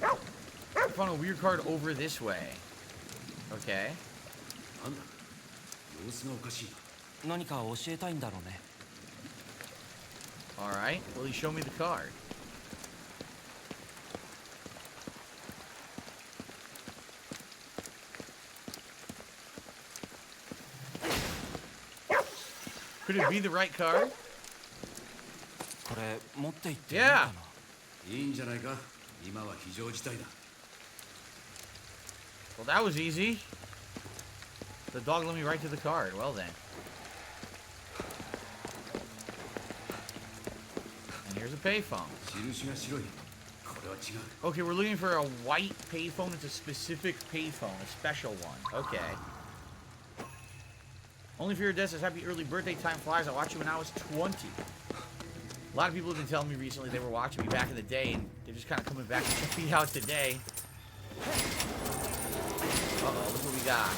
I found a weird card over this way. Okay. なんだ様子がおかしいな。何か教えたいんだろうね Alright. Will he show me the card? Could it be the right card? これ持って行っていいの Yeah. かないいんじゃないか。今は非常事態だ。 Well, that was easy. The dog led me right to the card. Well then. And here's a payphone. 印が白い。これは違う。 Okay, we're looking for a white payphone. It's a specific payphone, a special one. Okay. Only for your death says happy early birthday. Time flies. I watched you when I was 20. A lot of people have been telling me recently they were watching me back in the day, and they're just kind of coming back to check me out today. Uh-oh, look what we got.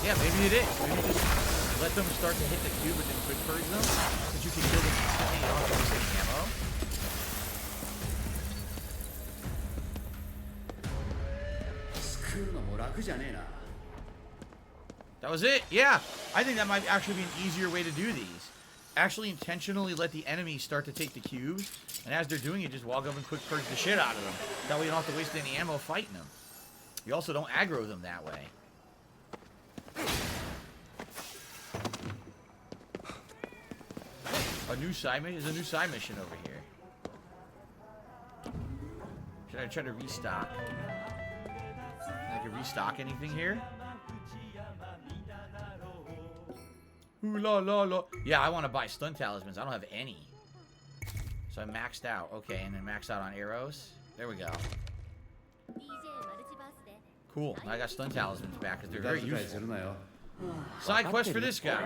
Yeah, maybe it is. Maybe just let them start to hit the cube and then quick purge them, but you can kill them instantly. You don't have to waste any ammo. That was it. Yeah, I think that might actually be an easier way to do these. Actually intentionally let the enemy start to take the cubes, and as they're doing it, just walk up and quick purge the shit out of them. That way you don't have to waste any ammo fighting them. You also don't aggro them that way. A new side mission? There's a new side mission over here. Should I try to restock? I can restock anything here? Ooh la la la. Yeah, I want to buy stun talismans. I don't have any. So I maxed out. Okay, and then maxed out on arrows. There we go. Cool. I got stun talismans back because they're very useful. Side quest for this guy.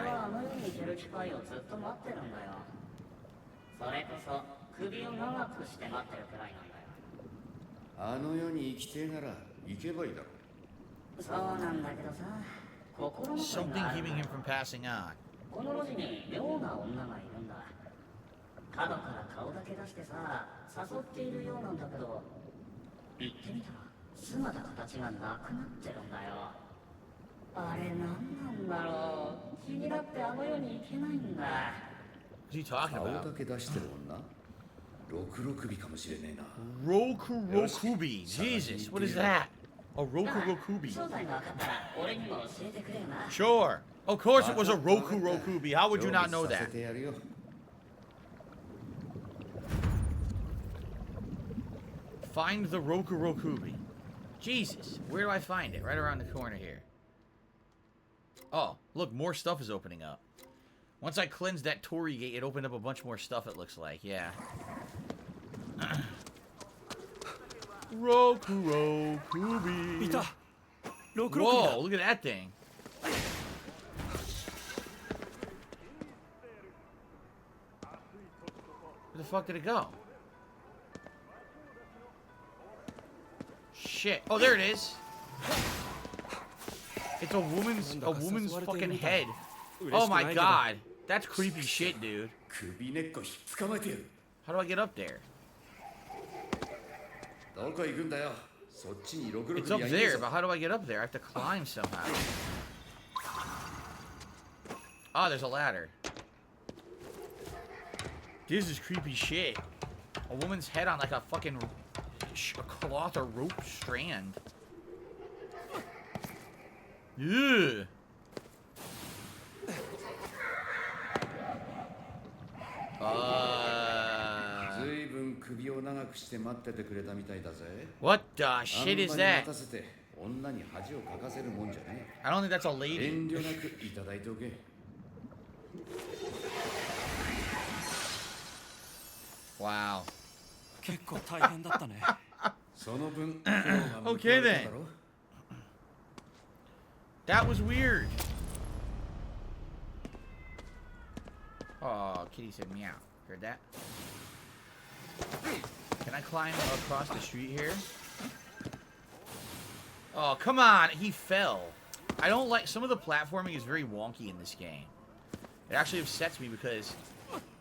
あの世に生きてえなら行けばいいだろ。そうなんだけどさ、心の Something keeping him from passing on. この路地に妙な女がいるんだ。角から顔だけ出してさ、誘っているようなんだけど、行ってみたら姿形がなくなってるんだよ。あれなんなんだろう。気になってあの世に行けないんだ。What's he talking 顔 about? だけ出してる女六六尾かもしれねえな。 Roku Rokubi. Jesus, what is that? A Roku Rokubi. 正体が分かったら俺にも教えてくれよな。 Sure. Of course it was a Roku Rokubi. How would you not know させ that? てやるよ。 Find the Roku Rokubi. Jesus, where do I find it? Right around the corner here. Oh, look, more stuff is opening up. Once I cleansed that Torii gate, it opened up a bunch more stuff, it looks like. Yeah. Roku Rokubi. Whoa, look at that thing. Where the fuck did it go? Shit. Oh, there it is. It's a woman's fucking head. Oh my god. That's creepy shit, dude. 首根っこひっ捕まえてやる。 How do I get up there? どこ行くんだよ。そっちに六六 It's 尾 up やいねえ there, ぞ but how do I get up there? I have to climb somehow. Ah, there's a ladder. This is creepy shit. A woman's head on like a fucking cloth or rope strand. Ugh. Uh. ずいぶん首を長くして待っててくれたみたいだぜ。 What the shit is あんまり that? 待たせて女に恥をかかせるもんじゃね I don't think that's a え。 lady. 遠慮なくいただいておけ。 Wow. 結構大変だったね。その分、苦労が報われただろ。 Okay then. That was weird. Oh, kitty said meow. Heard that? Can I climb across the street here? Oh, come on. He fell. I don't like... Some of the platforming is very wonky in this game. It actually upsets me because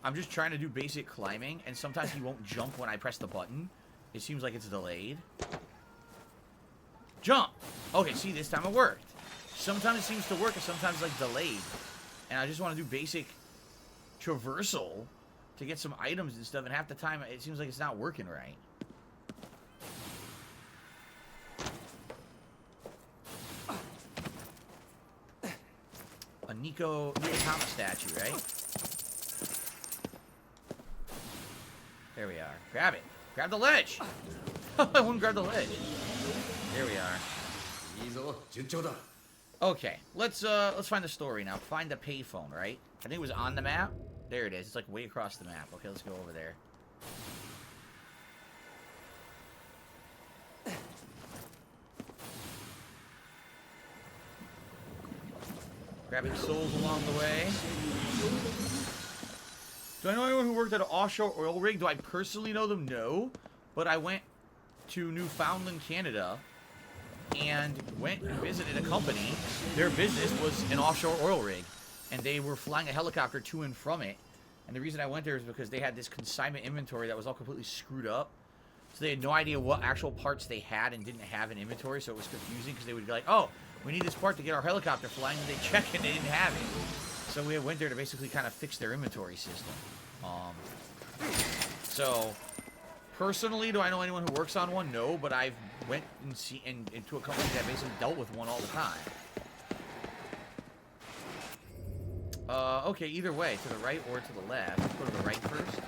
I'm just trying to do basic climbing, and sometimes he won't jump when I press the button. It seems like it's delayed. Jump! Okay, see, this time it worked. Sometimes it seems to work, and sometimes it's, like, delayed. And I just want to do basic traversal to get some items and stuff, and half the time it seems like it's not working right. A Nico Thomas statue, right? There we are. Grab it. Grab the ledge. I wouldn't grab the ledge. There we are. いいぞ、順調だ。 Okay, let's find the story now. Find the payphone, right? I think it was on the map. There it is. It's like way across the map. Okay, let's go over there. Grabbing souls along the way. Do I know anyone who worked at an offshore oil rig? Do I personally know them? No. But I went to Newfoundland, Canada, and went and visited a company. Their business was an offshore oil rig, and they were flying a helicopter to and from it. And the reason I went there is because they had this consignment inventory that was all completely screwed up. So they had no idea what actual parts they had and didn't have in inventory, so it was confusing because they would be like, oh, we need this part to get our helicopter flying, and they check it and they didn't have it. So we went there to basically kind of fix their inventory system. So, personally, do I know anyone who works on one? No, but I've went and into a company that basically dealt with one all the time. Okay, either way, to the right or to the left. Let's go to the right first.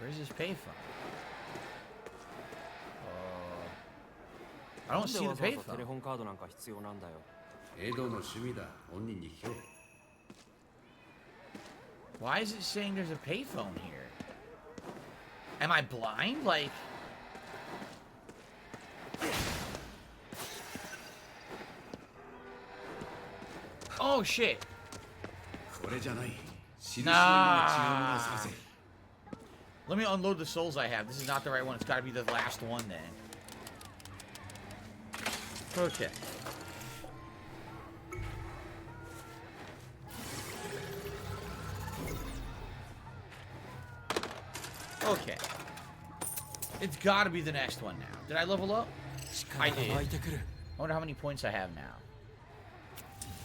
Where's his payphone? I don't see the payphone. テレホンカードなんか必要なんだよ。エドの趣味だ。本人に聞け。 Why is it saying there's a payphone here? Am I blind? Like... Oh, shit. これじゃない。印のよう Nah. な違うものを探せ。 Let me unload the souls I have. This is not the right one. It's got to be the last one then. Okay. Okay. It's got to be the next one now. Did I level up? I did. I wonder how many points I have now.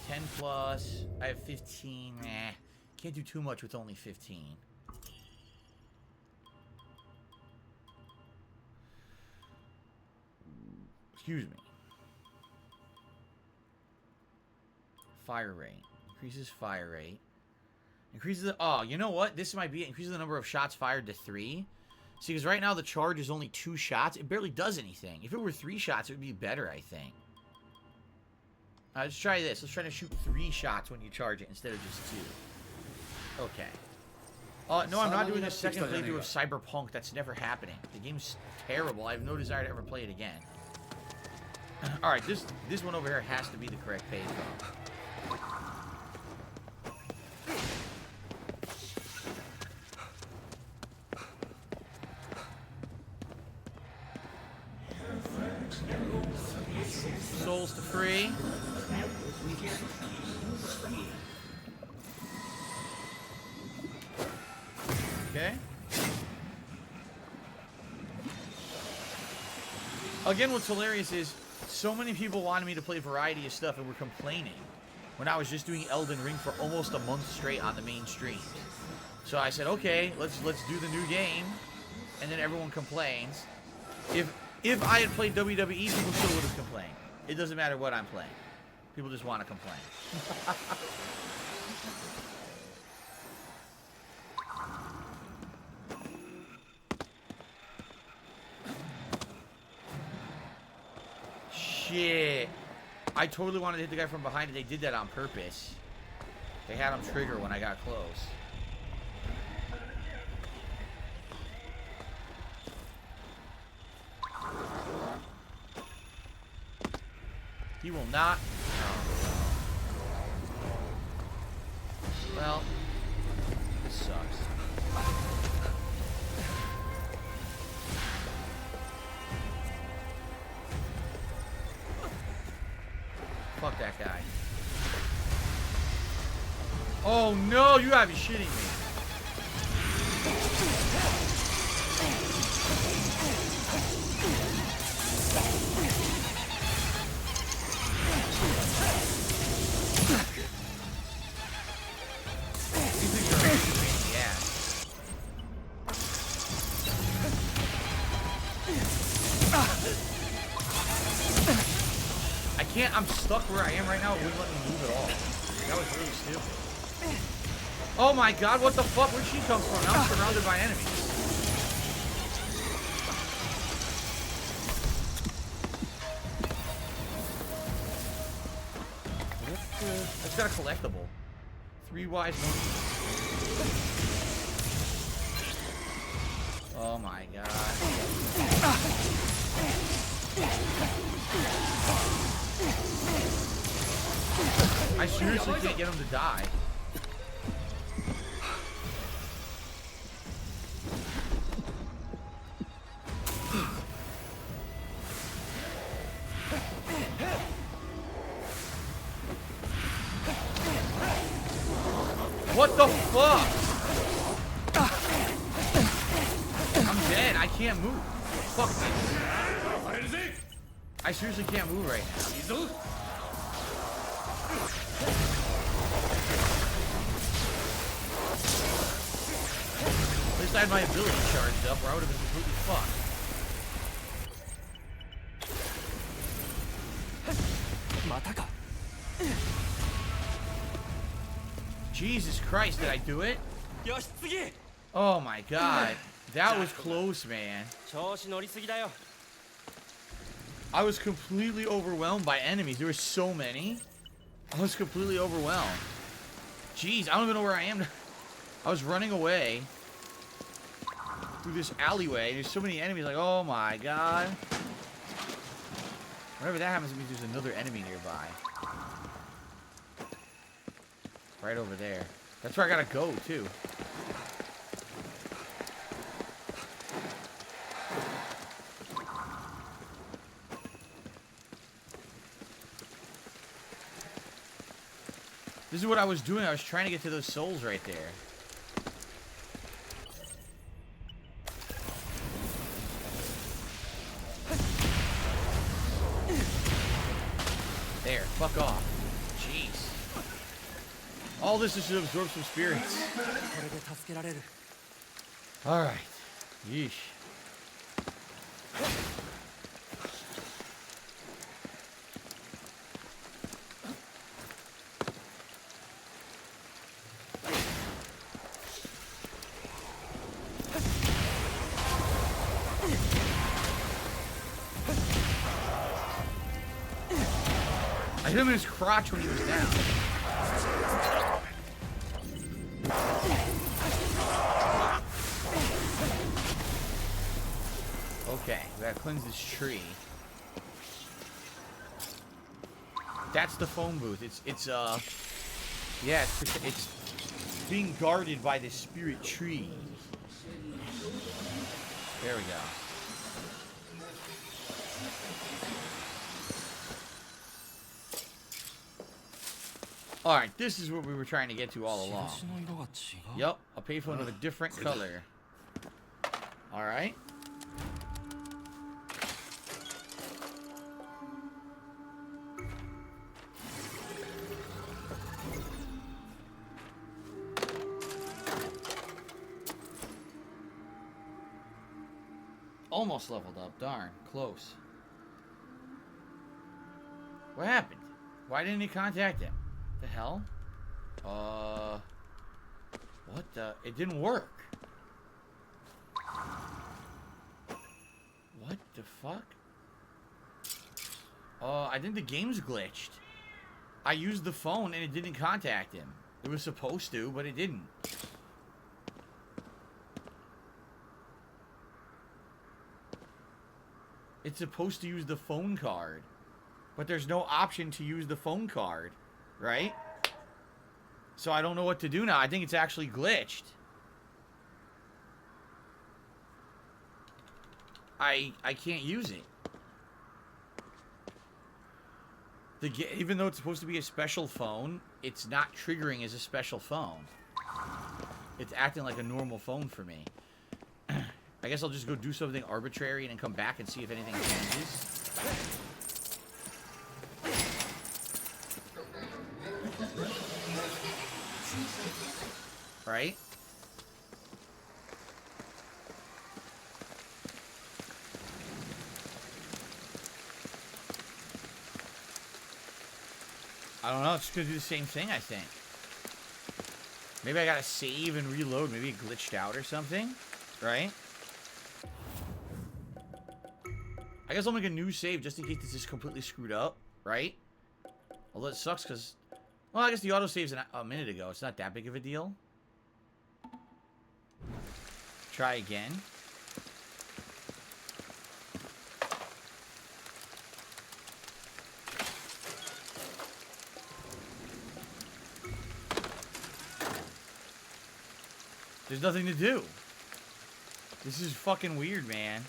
10 plus. I have 15. Nah. Can't do too much with only 15. Excuse me. Fire rate. Increases fire rate. Increases the... Oh, you know what? This might be it. Increases the number of shots fired to 3. See, because right now the charge is only 2 shots. It barely does anything. If it were 3 shots, it would be better, I think. Let's try this. Let's try to shoot 3 shots when you charge it instead of just 2. Okay. No, I'm not doing a second playthrough of Cyberpunk. That's never happening. The game's terrible. I have no desire to ever play it again. Alright, this one over here has to be the correct payphone. Souls to free. Okay. Again, what's hilarious is so many people wanted me to play a variety of stuff and were complaining when I was just doing Elden Ring for almost a month straight on the main stream. So I said, okay, let's do the new game, and then everyone complains. If I had played WWE, people still would have complained. It doesn't matter what I'm playing. People just want to complain. Shit. I totally wanted to hit the guy from behind, and they did that on purpose. They had him trigger when I got close. He will not. Well, this sucks. Fuck that guy. Oh no, you gotta be shitting me. These things are a pain in the ass. I can't, I'm stuck where I am right now. It wouldn't let me move at all. That was really stupid. Oh my god, what the fuck? Where'd she come from? Now I'm surrounded by enemies. It's got a collectible. 3 wise monkeys. Oh my god. I seriously can't get him to die. What the fuck? I'm dead. I can't move. Fuck me. I seriously can't move right now. At least I had my ability charged up, or I would have been completely fucked. Jesus Christ, did I do it? Oh my god. That was close, man. I was completely overwhelmed by enemies. There were so many. I was completely overwhelmed. Jeez, I don't even know where I am. I was running away through this alleyway. There's so many enemies. Like, oh my god. Whenever that happens, it means there's another enemy nearby. Right over there. That's where I gotta go, too. This is what I was doing. I was trying to get to those souls right there. There, fuck off. Jeez. All this is to absorb some spirits. Alright. Yeesh. I hit him in his crotch when he was down. Okay, we gotta cleanse this tree. That's the phone booth. Yeah, it's being guarded by this spirit tree. There we go. Alright, this is what we were trying to get to all along. Yup, a payphone of a different color. Alright. Almost leveled up, darn, close. What happened? Why didn't he contact him? The hell? What the? It didn't work. What the fuck? I think the game's glitched. I used the phone and it didn't contact him. It was supposed to, but it didn't. It's supposed to use the phone card, but there's no option to use the phone card, right? So I don't know what to do now. I think it's actually glitched. I can't use it. Even though it's supposed to be a special phone, it's not triggering as a special phone. It's acting like a normal phone for me. I guess I'll just go do something arbitrary and then come back and see if anything changes. Right? I don't know, it's just gonna do the same thing, I think. Maybe I gotta save and reload. Maybe it glitched out or something. Right? I guess I'll make a new save just in case this is completely screwed up. Right? Although it sucks because... Well, I guess the autosave's a minute ago. It's not that big of a deal. Try again. There's nothing to do. This is fucking weird, man.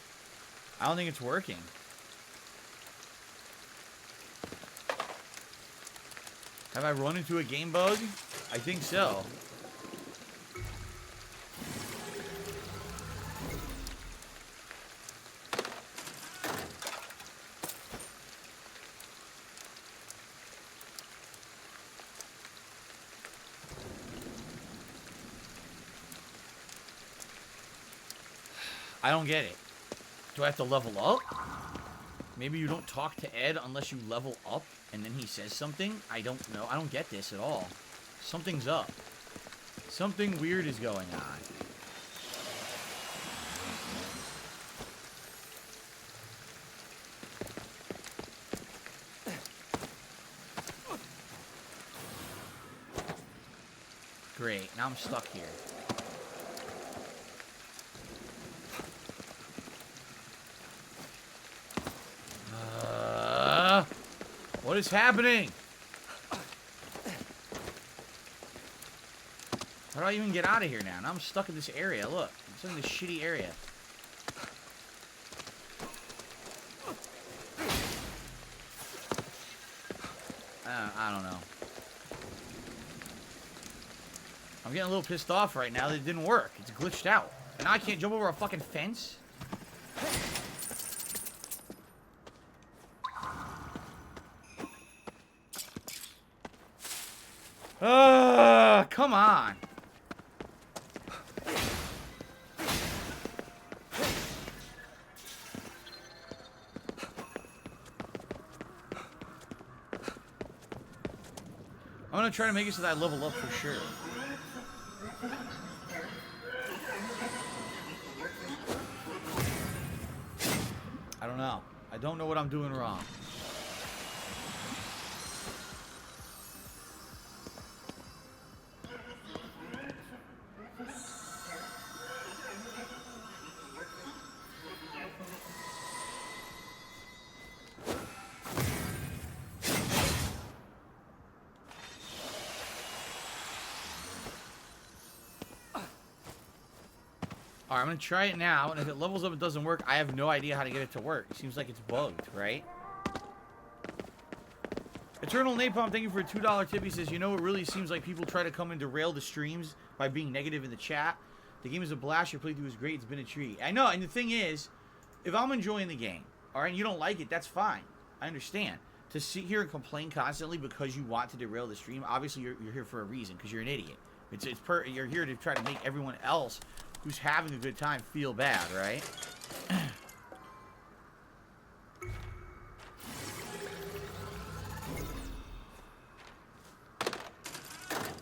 I don't think it's working. Have I run into a game bug? I think so. I don't get it. Do I have to level up? Maybe you don't talk to Ed unless you level up and then he says something? I don't know. I don't get this at all. Something's up. Something weird is going on. Great. Now I'm stuck here. What is happening? How do I even get out of here now? Now I'm stuck in this area. Look, I'm stuck in this shitty area. I don't know. I'm getting a little pissed off right now that it didn't work. It's glitched out. And now I can't jump over a fucking fence? Come on. I'm gonna try to make it so that I level up for sure. I don't know. I don't know what I'm doing wrong. Alright, I'm gonna try it now, and if it levels up and doesn't work, I have no idea how to get it to work. It seems like it's bugged, right? Eternal Napalm, thank you for a $2 tip. He says, you know, it really seems like people try to come and derail the streams by being negative in the chat. The game is a blast, your playthrough is great, it's been a treat. I know, and the thing is, if I'm enjoying the game, alright, and you don't like it, that's fine. I understand. To sit here and complain constantly because you want to derail the stream, obviously you're here for a reason, because you're an idiot. You're here to try to make everyone else who's having a good time feel bad, right?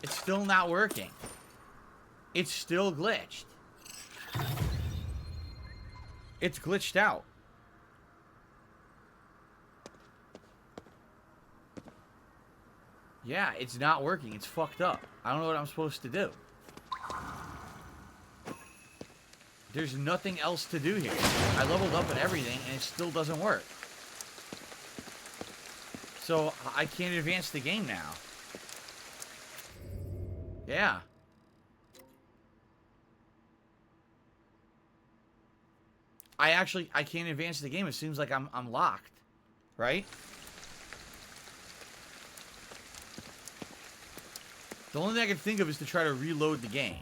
It's still not working. It's still glitched. It's glitched out. Yeah, it's not working. It's fucked up. I don't know what I'm supposed to do. There's nothing else to do here. I leveled up and everything, and it still doesn't work. So, I can't advance the game now. Yeah. I can't advance the game. It seems like I'm locked. Right? The only thing I can think of is to try to reload the game.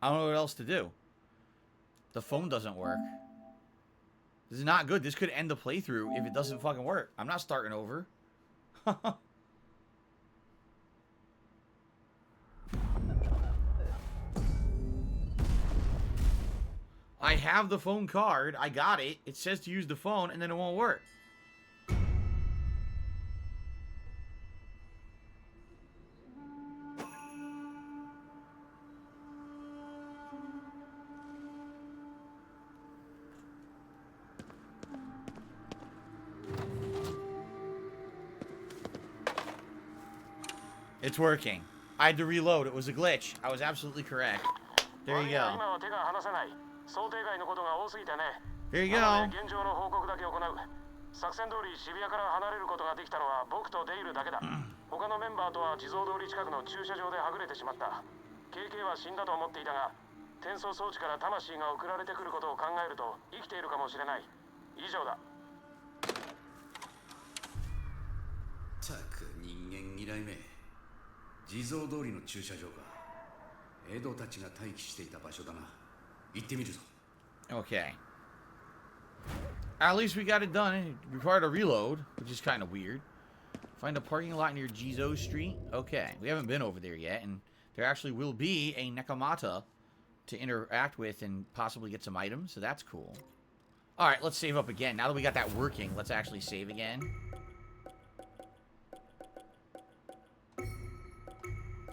I don't know what else to do. The phone doesn't work. This is not good. This could end the playthrough if it doesn't fucking work. I'm not starting over. I have the phone card. I got it. It says to use the phone, and then it won't work. It's working. I had to reload. It was a glitch. I was absolutely correct. There you go. There you go. 作戦通り渋谷から離れることができたのは僕とデイルだけだ。他のメンバーとは地蔵通り近くの駐車場ではぐれてしまった。KK は死んだと思っていたが、転送装置から魂が送られてくることを考えると生きているかもしれない。以上だ。たく人間嫌いめ。地蔵通りの駐車場か。エドたちが待機していた場所だな。行ってみるぞ。Okay. At least we got it done. It required a reload, which is kind of weird. Find a parking lot near Jizo Street. Okay, we haven't been over there yet, and there actually will be a Nekomata to interact with and possibly get some items, so that's cool. Alright, let's save up again. Now that we got that working, let's actually save again.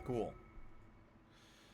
Cool.